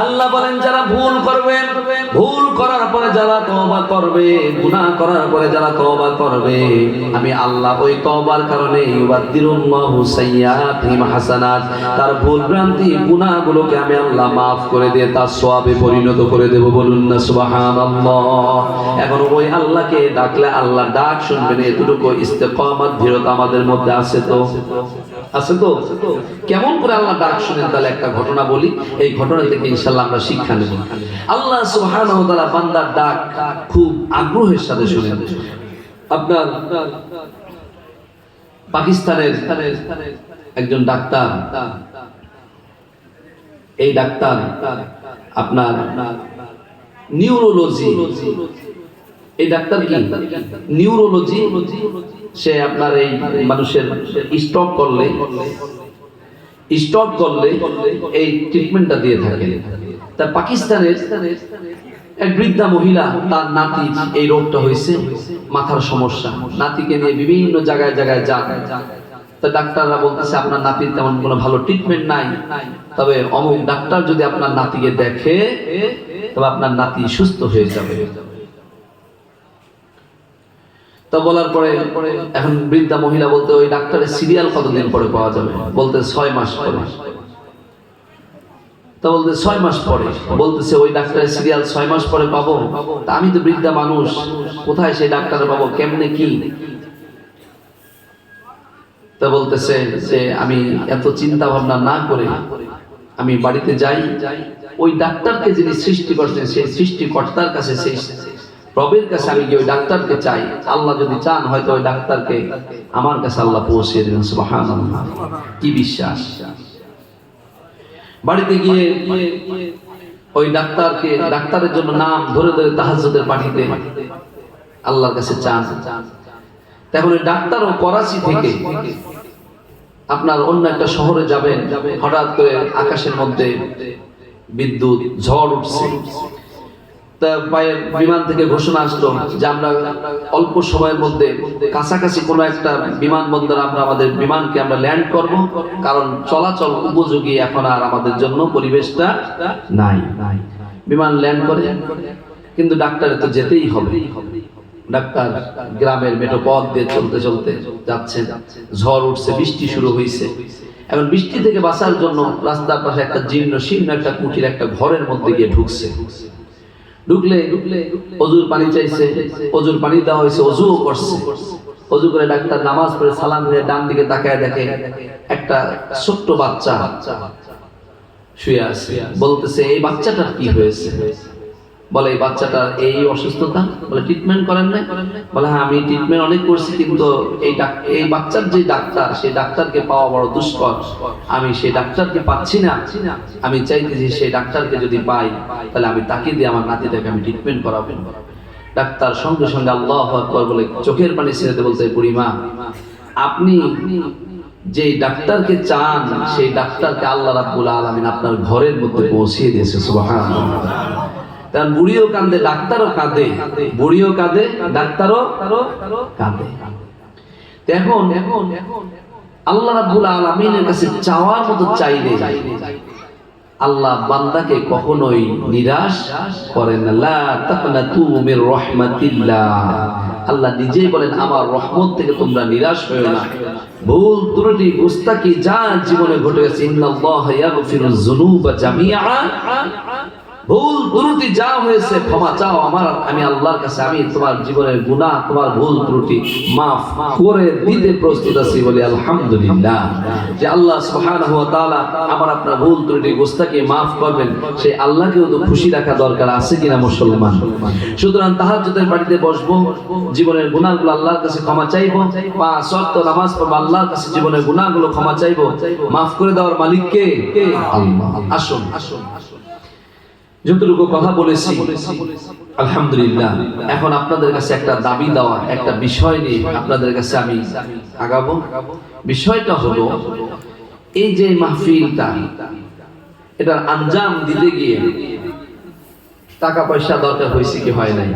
আল্লাহ বলেন যারা ভুল করবে, ভুল করার পরে যারা তওবা করবে, গুনাহ করার পরে যারা তওবা করবে, আমি আল্লাহ ওই তওবার কারণে ইউবাদদিলুল্লাহু সাইয়্যাতিহিম হাসানাত, তার ভুল ভ্রান্তি গুনাহগুলোকে আমি আল্লাহ maaf করে দিয়ে তার সওয়াবে পরিণত করে দেব। বলুন না সুবহানাল্লাহ। এখন ওই আল্লাহকে ডাকলে আল্লাহ ডাক শুনবেন, এতটুকু ইস্তেকামত দৃঢ়তা আমাদের মধ্যে আছে তো? আছে তো? কেমন করে আল্লাহ ডাক শুনেন তাহলে একটা ঘটনা বলি, এই ঘটনা থেকে ইনশাআল্লাহ আমরা শিক্ষা নেব। আল্লাহ সুবহানাহু ওয়া তাআলা বান্দার ডাক খুব আগ্রহের সাথে শুনেন। আপনার পাকিস্তানের একজন ডাক্তার, এই ডাক্তার আপনার নিউরোলজি, এই ডাক্তার কি নিউরোলজি, সে আপনার এই মানুষের স্ট্রোক করলে এই ট্রিটমেন্টটা দিয়ে থাকে। তা পাকিস্তানের এক বৃদ্ধা মহিলা, তার নাতি এই রোগটা হয়েছে, মাথার সমস্যা, নাতিকে নিয়ে বিভিন্ন জায়গায় যান। তা ডাক্তাররা বলতেছে আপনার নাতির তেমন কোনো ভালো ট্রিটমেন্ট নাই, তবে অমুক ডাক্তার যদি আপনার নাতিকে দেখে তবে আপনার নাতি সুস্থ হয়ে যাবে। তা বলার পরে এখন বৃদ্ধা মহিলা বলতে ওই ডাক্তারের সিরিয়াল কতদিন পরে পাওয়া যাবে? বলতে 6 মাস পরে। তা বলতে 6 মাস পরে, বলতেছে ওই ডাক্তারের সিরিয়াল 6 মাস পরে পাবো? তা আমি তো বৃদ্ধা মানুষ, কোথায় সেই ডাক্তার পাবো, কেমনে কি? তা বলতেছে যে আমি এত চিন্তা ভাবনা না করে আমি বাড়িতে যাই, ওই ডাক্তারকে যিনি সৃষ্টি করছেন সেই সৃষ্টিকর্তার কাছে, সেই রবের কাছে আমি গিয়ে ওই ডাক্তারকে চাই, আল্লাহ যদি চান হয়তো ওই ডাক্তারকে আমার কাছে আল্লাহ পৌঁছে দেবেন। সুবহানাল্লাহ, কি বিশ্বাস! বাড়িতে গিয়ে ওই ডাক্তারকে, ডাক্তারের জন্য নাম ধরে ধরে তাহাজ্জুদের পাঠিতে আল্লাহর কাছে চান। তখন ওই ডাক্তারও করাচি থেকে আপনার অন্য একটা শহরে যাবেন, হঠাৎ করে আকাশের মধ্যে বিদ্যুৎ ঝড় উঠছে। বিমান থেকে ঘোষণা আসলো যে আমরা অল্প সময়ের মধ্যে কাছাকাছি কোনো একটা বিমানবন্দর আমরা আমাদের বিমানকে আমরা ল্যান্ড করব, কারণ চলাচল উপযোগী এখন আর আমাদের জন্য পরিবেশটা নাই। বিমান ল্যান্ড করে, কিন্তু ডাক্তারের তো যেতেই হবে। ডাক্তার গ্রামের মেঠো পথ দিয়ে চলতে চলতে যাচ্ছেন, ঝড় উঠছে, বৃষ্টি শুরু হয়েছে। এখন বৃষ্টি থেকে বাঁচার জন্য রাস্তার পাশে একটা জীর্ণ শীর্ণ একটা কুটির একটা ঘরের মধ্যে গিয়ে ঢুকলে অজুর পানি চাইছে, অজুর পানি দেওয়া হয়েছে, অজুও করছে। অজু করে ডাক্তার নামাজ পড়ে সালাম দিয়ে ডান দিকে তাকায় দেখে একটা ছোট্ট বাচ্চা শুয়ে আছে। বলতেছে এই বাচ্চাটার কি হয়েছে? বলে এই বাচ্চাটার এই অসুস্থতা। বলে ট্রিটমেন্ট করেন না? বলে হ্যাঁ আমি ট্রিটমেন্ট অনেক করছি, কিন্তু এই বাচ্চার যে ডাক্তার, সেই ডাক্তারকে পাওয়া বড় দুষ্কর, আমি সেই ডাক্তারকে পাচ্ছি না। আমি চাইতেছি সেই ডাক্তারকে যদি পাই তাহলে আমি তাকে দিয়ে আমার নাতিটাকে আমি ট্রিটমেন্ট করাবো। ডাক্তার সঙ্গে সঙ্গে আল্লাহু আকবার বলে চোখের পানি ছেড়ে দিয়ে বলতে, বুড়িমা আপনি যে ডাক্তারকে চান সেই ডাক্তারকে আল্লাহ রাব্বুল আলামিন আপনার ঘরের মধ্যে পৌঁছিয়ে দিয়েছে। সুবহানাল্লাহ। কারণ বুড়িও কাঁদে, ডাক্তারও কাঁদে, বুড়িও কাঁদে, ডাক্তারও কাঁদে। এখন আল্লাহ রাব্বুল আলামিনের কাছে চাওয়ার মতো চাইলে আল্লাহ বান্দাকে কখনোই নিরাশ করেন না। লা তাকনাতু মির রাহমাতিল্লাহ, আল্লাহ নিজেই বলেন আমার রহমত থেকে তোমরা নিরাশ হয়ো না। ভুল ত্রুটি গুস্তাকি যা জীবনে ঘটে গেছে, ইন্নাল্লাহা ইয়াগফিরুয যুনুবা জামিআ, ভুল ত্রুটি যা হয়েছে ক্ষমা চাও আমি আল্লাহর কাছে, আমি তোমার জীবনের গুনাহ, তোমার ভুল ত্রুটি মাফ করে দিতে প্রস্তুত আছি। বলি আলহামদুলিল্লাহ, যে আল্লাহ সুবহানাহু ওয়া তাআলা আমার আপনার ভুল ত্রুটি গোস্তাকে মাফ করবেন, সেই আল্লাহকেও তো খুশি রাখা দরকার, আছে কিনা মুসলমান? সুতরাং তাহাজ্জুদের বাড়িতে বসবো, জীবনের গুনাহগুলো আল্লাহর কাছে ক্ষমা চাইবো, 5 ওয়াক্ত নামাজ পড়বো, আল্লাহর কাছে জীবনের গুনাহগুলো ক্ষমা চাইবো। মাফ করে দেওয়ার মালিক কে? আল্লাহ। আসুন যতটুকু কথা বলেছি আলহামদুলিল্লাহ, এখন আপনাদের কাছে একটা দাবি দেওয়া, একটা বিষয় নিয়ে আপনাদের কাছে আমি আগাবো। বিষয়টা হলো এই যে মাহফিলটা, এটার আঞ্জাম দিতে গিয়ে টাকা পয়সা দরকার হয়েছে কি হয় নাই?